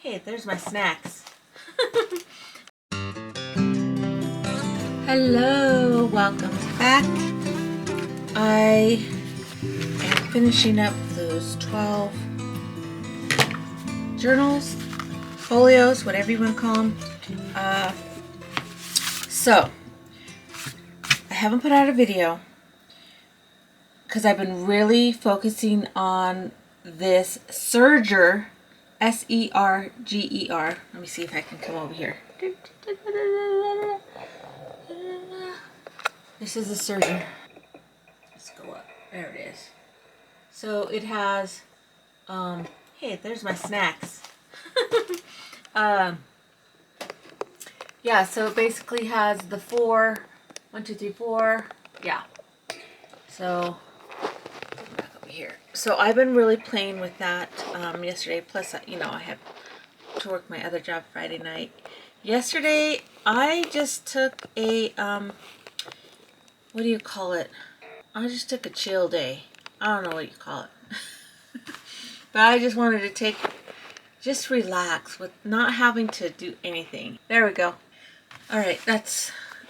Hey, there's my snacks. Hello, welcome back. I am finishing up those 12 journals, folios, whatever you want to call them. So, I haven't put out a video because I've been really focusing on this serger, S-E-R-G-E-R. Let me see if I can come over here. This is a serger. Let's go up. There it is. So it has, hey, there's my snacks. Yeah, so it basically has the 4, 1, 2, 3, 4. Yeah. So, back over here. So I've been really playing with that yesterday. Plus, you know, I had to work my other job Friday night. Yesterday, I just took a, what do you call it? I just took a chill day. I don't know what you call it. But I just wanted to just relax with not having to do anything. There we go. Alright,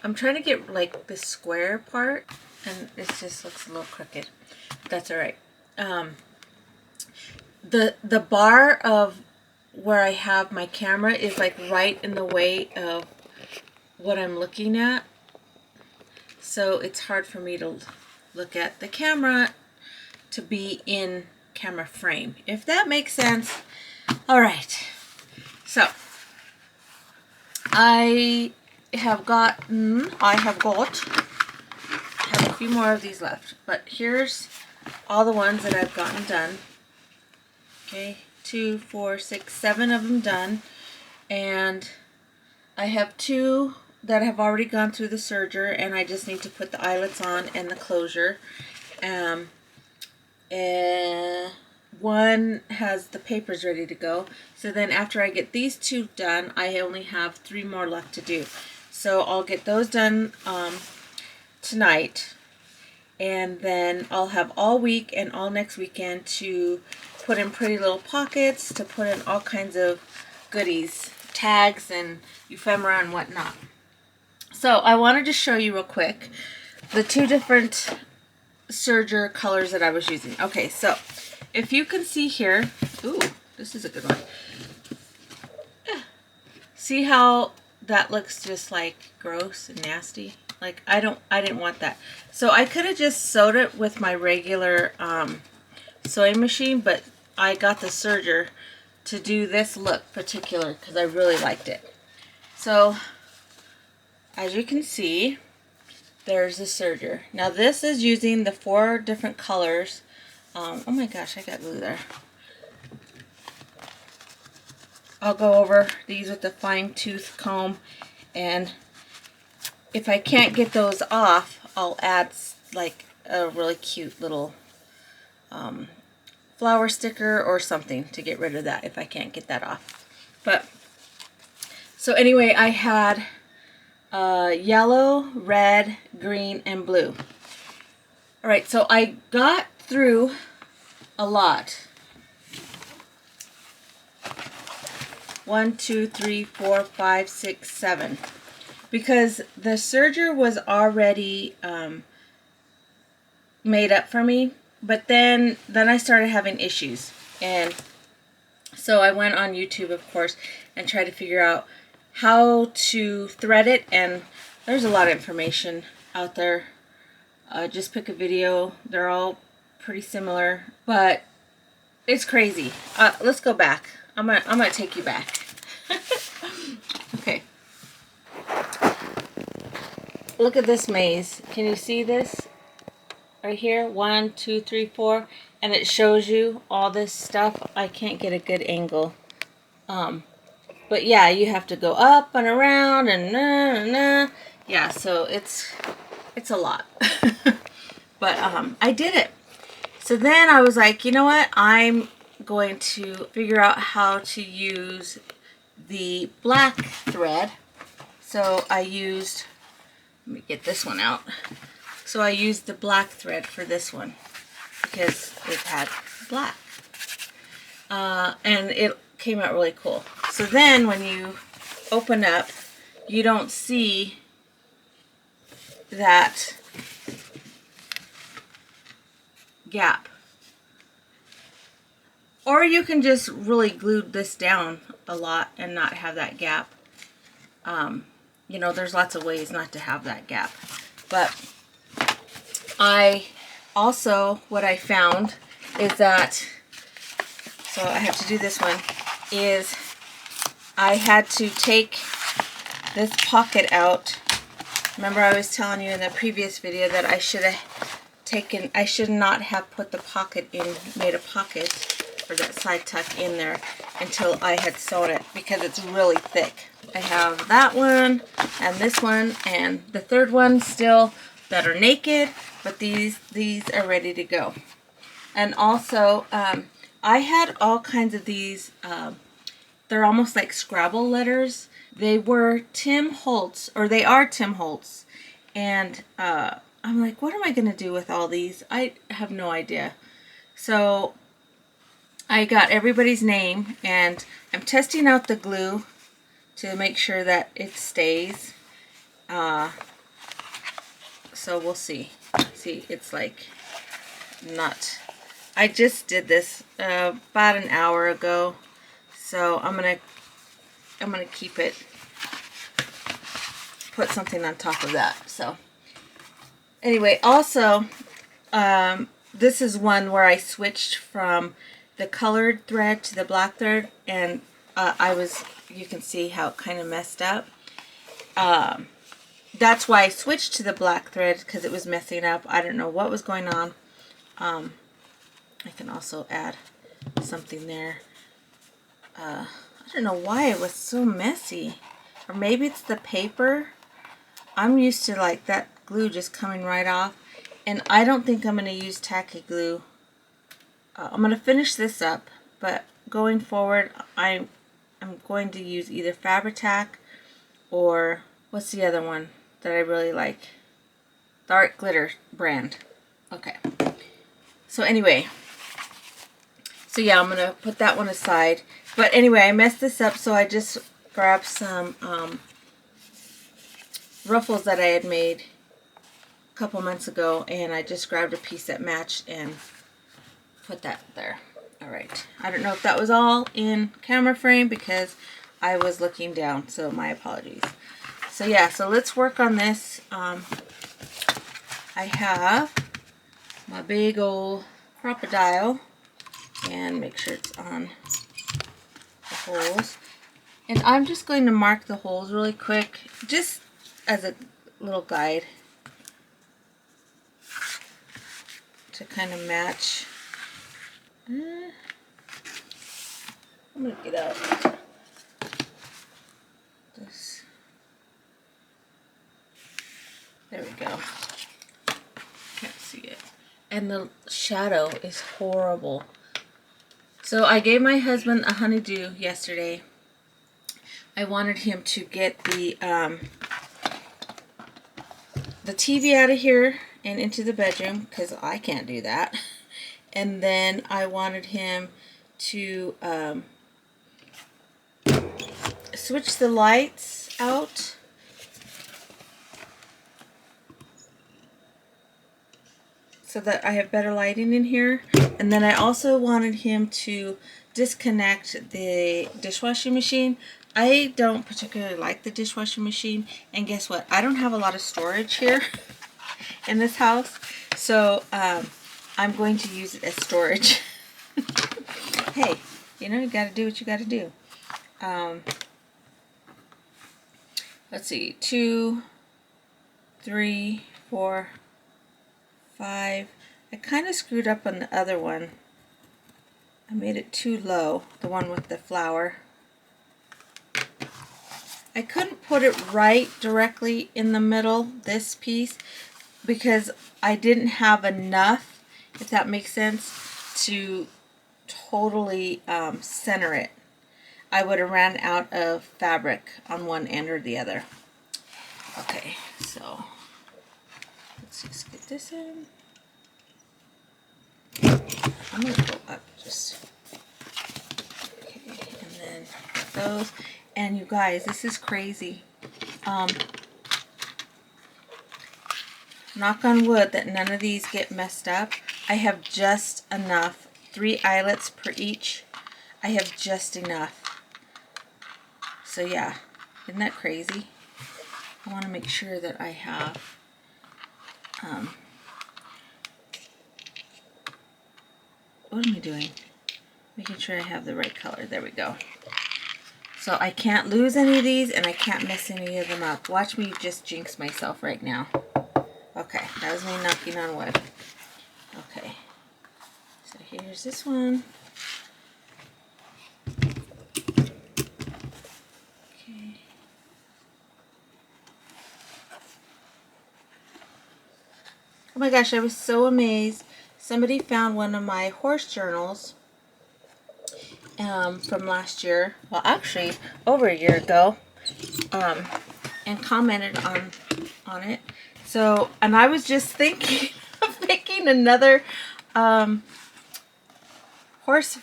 I'm trying to get like the square part, and it just looks a little crooked. That's alright. The bar of where I have my camera is like right in the way of what I'm looking at. So it's hard for me to look at the camera to be in camera frame, if that makes sense. All right, so I have a few more of these left, but here's all the ones that I've gotten done. Okay, 2, 4, 6, 7 of them done, and I have 2 that have already gone through the serger, and I just need to put the eyelets on and the closure. One has the papers ready to go. So then after I get these 2 done, I only have 3 more left to do. So I'll get those done tonight, and then I'll have all week and all next weekend to put in pretty little pockets, to put in all kinds of goodies, tags and ephemera and whatnot. So I wanted to show you real quick the 2 different serger colors that I was using. Okay, so if you can see here, ooh, this is a good one. See how that looks just like gross and nasty? Like I didn't want that. So I could have just sewed it with my regular sewing machine, but I got the serger to do this look particular because I really liked it. So as you can see, there's the serger. Now this is using the 4 different colors. Oh my gosh, I got glue there. I'll go over these with the fine tooth comb, and if I can't get those off, I'll add like a really cute little flower sticker or something to get rid of that if I can't get that off. But so anyway, I had yellow, red, green, and blue. Alright, so I got through a lot. 1, 2, 3, 4, 5, 6, 7. Because the serger was already made up for me, but then I started having issues. And so I went on YouTube, of course, and tried to figure out how to thread it, and there's a lot of information out there. Just pick a video. They're all pretty similar, but it's crazy. Let's go back. I'm gonna take you back. Okay. Look at this maze. Can you see this? Right here, 1, 2, 3, 4, and it shows you all this stuff. I can't get a good angle. But yeah, you have to go up and around and yeah, so it's a lot. But I did it. So then I was like, you know what? I'm going to figure out how to use the black thread. So I used, let me get this one out. So I used the black thread for this one because it had black. And it came out really cool. So then when you open up, you don't see that gap. Or you can just really glue this down a lot and not have that gap. You know, there's lots of ways not to have that gap. But I also, what I found is that, so I have to do this one, is I had to take this pocket out. Remember I was telling you in the previous video that I should not have put the pocket in, made a pocket or that side tuck in there until I had sewn it, because it's really thick. I have that one and this one and the third one still that are naked, but these are ready to go. And also I had all kinds of these, they're almost like Scrabble letters. They were Tim Holtz, or they are Tim Holtz, and I'm like, what am I going to do with all these? I have no idea. So I got everybody's name, and I'm testing out the glue to make sure that it stays. So we'll see. See, it's like not. I just did this about an hour ago, so I'm gonna keep it. Put something on top of that. So anyway, also this is one where I switched from the colored thread to the black thread, and you can see how it kind of messed up. That's why I switched to the black thread, because it was messing up. I don't know what was going on. I can also add something there. I don't know why it was so messy, or maybe it's the paper. I'm used to like that glue just coming right off, and I don't think I'm going to use tacky glue. I'm going to finish this up, but going forward I'm going to use either Fabri-Tac or what's the other one that I really like? The Art Glitter brand. Okay. So anyway, so yeah, I'm going to put that one aside. But anyway, I messed this up, so I just grabbed some ruffles that I had made a couple months ago, and I just grabbed a piece that matched and put that there. Alright, I don't know if that was all in camera frame because I was looking down, so my apologies. So yeah, so let's work on this. I have my big old crocodile, and make sure it's on the holes. And I'm just going to mark the holes really quick, just as a little guide to kind of match. I'm going to get out this. There we go. Can't see it. And the shadow is horrible. So I gave my husband a honeydew yesterday. I wanted him to get the TV out of here and into the bedroom, because I can't do that. And then I wanted him to switch the lights out. So that I have better lighting in here. And then I also wanted him to disconnect the dishwashing machine. I don't particularly like the dishwashing machine, and guess what? I don't have a lot of storage here in this house, so I'm going to use it as storage. Hey, you know, you gotta do what you gotta do. Let's see, 2, 3, 4, 5. I kind of screwed up on the other one. I made it too low, the one with the flower. I couldn't put it right directly in the middle, this piece, because I didn't have enough, if that makes sense, to totally center it. I would have ran out of fabric on one end or the other. Okay, so let's just get this in. I'm going to go up just, okay, and then those. And you guys, this is crazy. Knock on wood that none of these get messed up. I have just enough. 3 eyelets per each. I have just enough. So yeah, isn't that crazy? I want to make sure that I have what am I doing? Making sure I have the right color. There we go. So I can't lose any of these and I can't mess any of them up. Watch me just jinx myself right now. Okay, that was me knocking on wood. Okay, so here's this one. Okay. Oh my gosh, I was so amazed. Somebody found one of my horse journals from last year. Well, actually, over a year ago. And commented on it. So, and I was just thinking of making another horse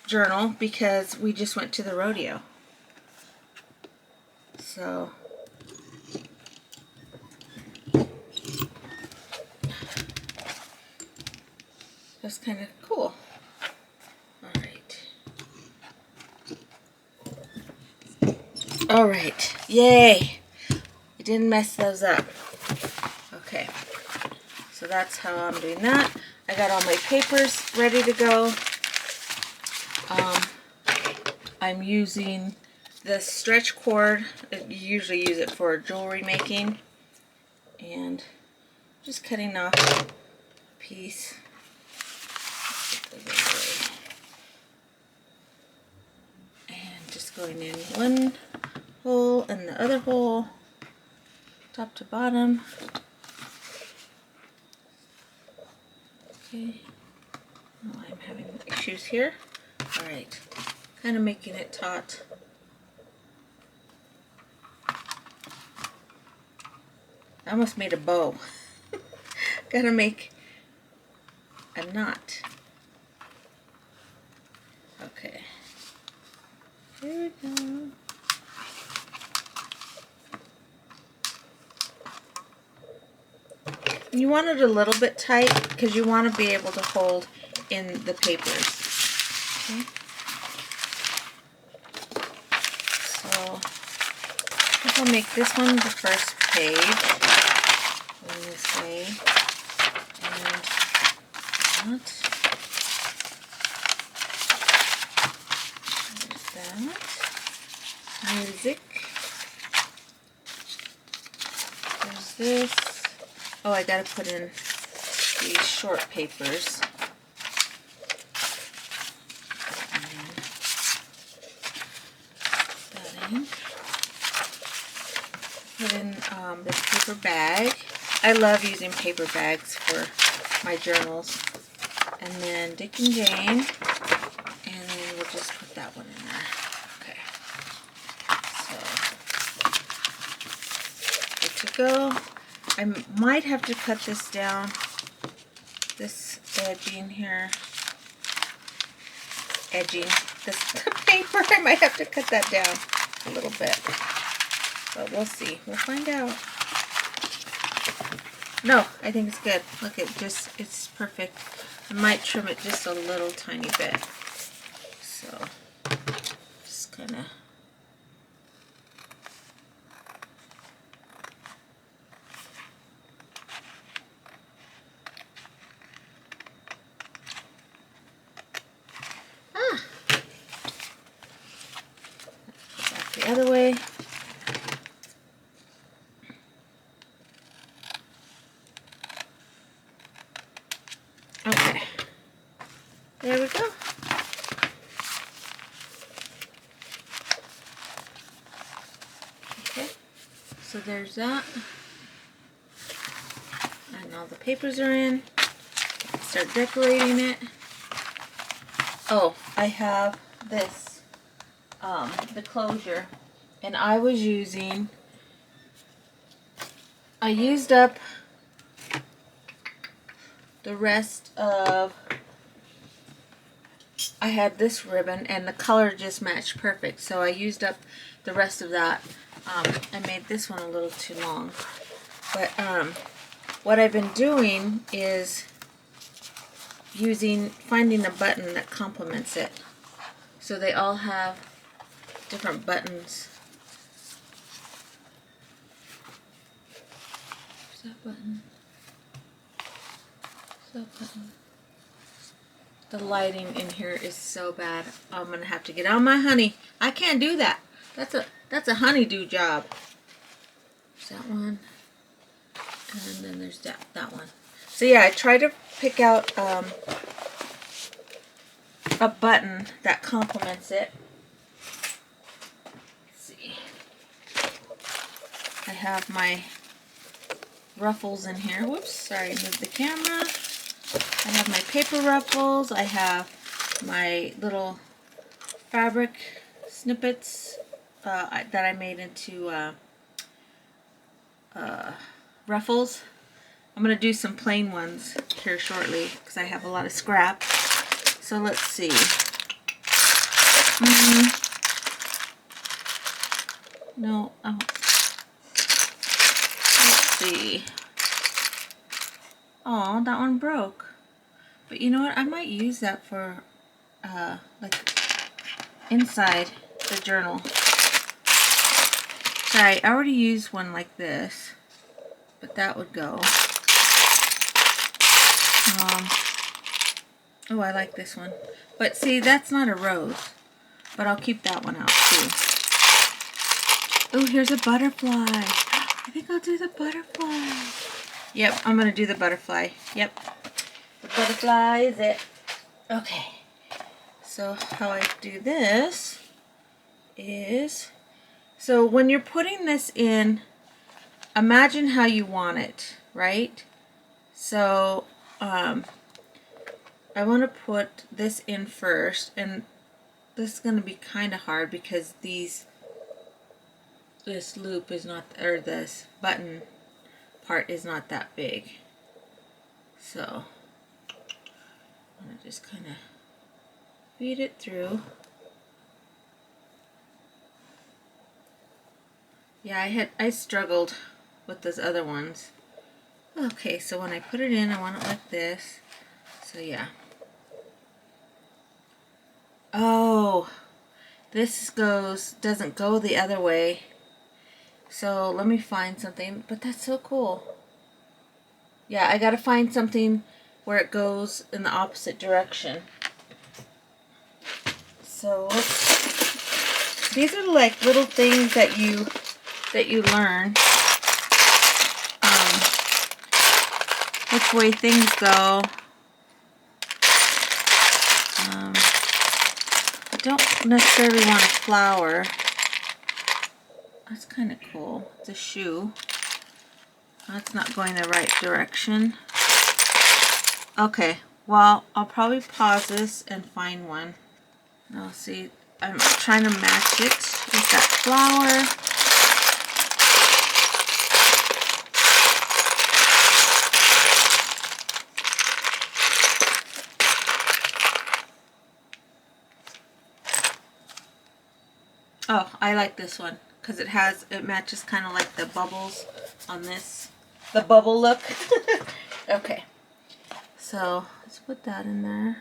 journal because we just went to the rodeo. So that's kind of cool. All right, yay! I didn't mess those up. Okay, so that's how I'm doing that. I got all my papers ready to go. I'm using the stretch cord. You usually use it for jewelry making, and just cutting off a piece. And just going in one hole and the other hole, top to bottom. Okay. Oh, I'm having issues here. All right, kind of making it taut. I almost made a bow. Gotta make a knot. Okay. Here we go. You want it a little bit tight because you want to be able to hold in the papers. Okay. So I think I'll make this one the first page in this way. And that. There's that. Music. There's this. Oh, I gotta put in these short papers. Put in this paper bag. I love using paper bags for my journals. And then Dick and Jane. And then we'll just put that one in there. Okay. So, good to go. I might have to cut this down, this edging here, this paper. I might have to cut that down a little bit, but we'll see. We'll find out. No, I think it's good. Look, it's perfect. I might trim it just a little tiny bit. So, just kind of. The other way. Okay. There we go. Okay. So there's that. And all the papers are in. Start decorating it. Oh, I have this. The closure, and I used up the rest of I had this ribbon and the color just matched perfect. So I used up the rest of that. I made this one a little too long. But what I've been doing is finding a button that complements it. So they all have different buttons. Is that button? Is that button? The lighting in here is so bad. I'm gonna have to get on my honey. I can't do that. That's a honeydew job. There's that one, and then there's that one. So yeah, I try to pick out a button that complements it. Let's see. I have my ruffles in here. Whoops, sorry, moved the camera. I have my paper ruffles. I have my little fabric snippets that I made into ruffles. I'm going to do some plain ones here shortly because I have a lot of scrap. So let's see. No, let's see. Oh, that one broke. But you know what? I might use that for like inside the journal. Sorry, I already used one like this, but that would go. Oh, I like this one. But see, that's not a rose, but I'll keep that one out too. Oh, here's a butterfly. I think I'll do the butterfly. Yep, I'm gonna do the butterfly. Yep, the butterfly is it. Okay, so how I do this is, so when you're putting this in, imagine how you want it, right? So I want to put this in first, and this is going to be kind of hard because this loop is not, or this button part is not that big. So I'm going to just kind of feed it through. Yeah, I struggled with those other ones. Okay, so when I put it in, I want it like this. So yeah. Oh, this doesn't go the other way. So let me find something, but that's so cool. Yeah, I gotta find something where it goes in the opposite direction. So these are like little things that you learn. Which way things go. I don't necessarily want a flower. That's kind of cool. It's a shoe. That's not going the right direction. Okay, well, I'll probably pause this and find one. Now, see, I'm trying to match it with that flower. Oh, I like this one because it matches kind of like the bubbles on this, the bubble look. Okay, so let's put that in there.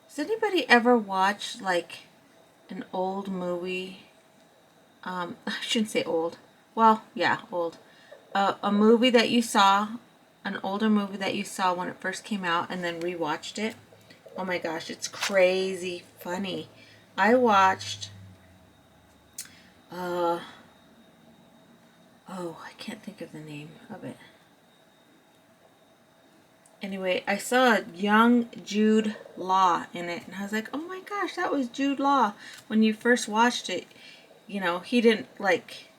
Does anybody ever watch like an old movie? I shouldn't say old. Well, yeah, old. A movie that you saw, an older movie that you saw when it first came out and then rewatched it. Oh my gosh, it's crazy funny. I watched, oh, I can't think of the name of it. Anyway, I saw a young Jude Law in it, and I was like, oh my gosh, that was Jude Law. When you first watched it, you know, he didn't like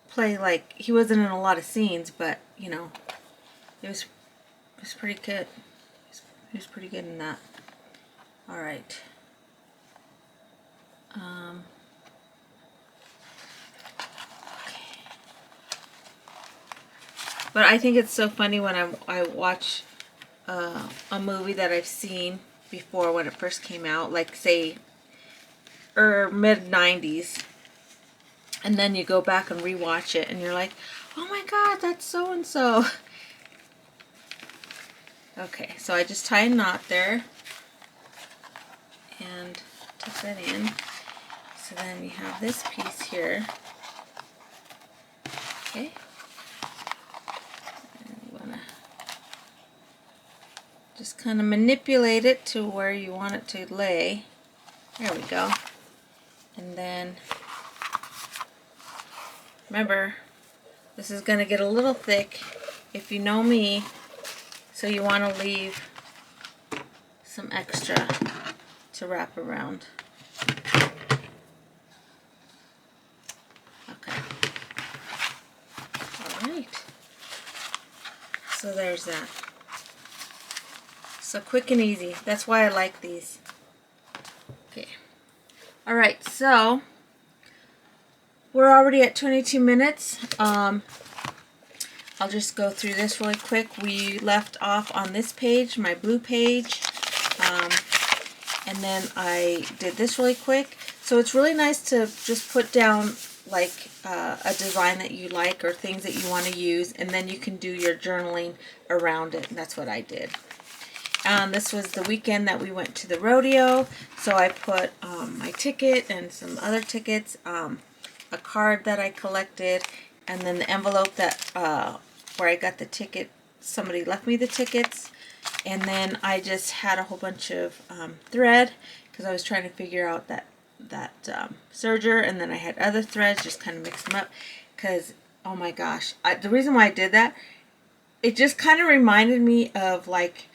play, like, he wasn't in a lot of scenes, but, you know, it was pretty good. He was pretty good in that. All right. Okay. But I think it's so funny when I watch a movie that I've seen before when it first came out, like say, mid-90s, and then you go back and rewatch it, and you're like, oh my god, that's so and so. Okay, so I just tie a knot there and tuck that in. So then we have this piece here. Okay. And you want to just kind of manipulate it to where you want it to lay. There we go. And then, remember, this is going to get a little thick if you know me, so you want to leave some extra to wrap around. Okay. Alright. So there's that. So quick and easy. That's why I like these. Okay. Alright, so we're already at 22 minutes. I'll just go through this really quick. We left off on this page, my blue page, and then I did this really quick. So it's really nice to just put down like a design that you like or things that you want to use, and then you can do your journaling around it, and that's what I did. This was the weekend that we went to the rodeo, so I put my ticket and some other tickets, a card that I collected, and then the envelope that where I got the ticket, somebody left me the tickets, and then I just had a whole bunch of thread because I was trying to figure out that serger, and then I had other threads, just kind of mixed them up because, oh my gosh, the reason why I did that, it just kind of reminded me of like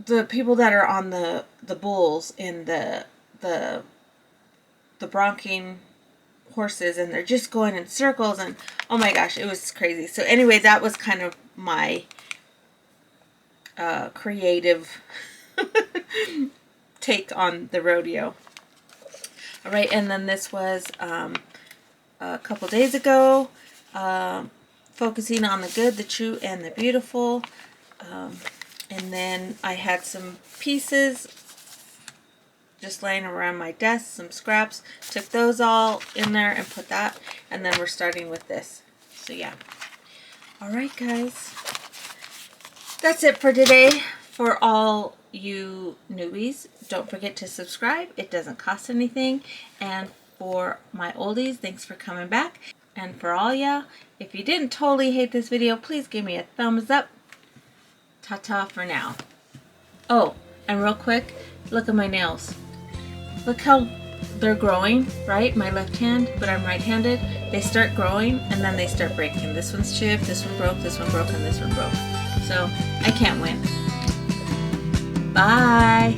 the people that are on the bulls in the bronking horses, and they're just going in circles, and oh my gosh, it was crazy. So anyway, that was kind of my creative take on the rodeo. All right, and then this was a couple days ago, focusing on the good, the true, and the beautiful. And then I had some pieces just laying around my desk, some scraps, took those all in there and put that, and then we're starting with this. So yeah. Alright guys, that's it for today. For all you newbies, don't forget to subscribe. It doesn't cost anything. And for my oldies, thanks for coming back. And for all ya, if you didn't totally hate this video, please give me a thumbs up. Ta-ta for now. Oh, and real quick, look at my nails. Look how they're growing, right? My left hand, but I'm right-handed. They start growing and then they start breaking. This one's chipped, this one broke, and this one broke. So I can't win. Bye.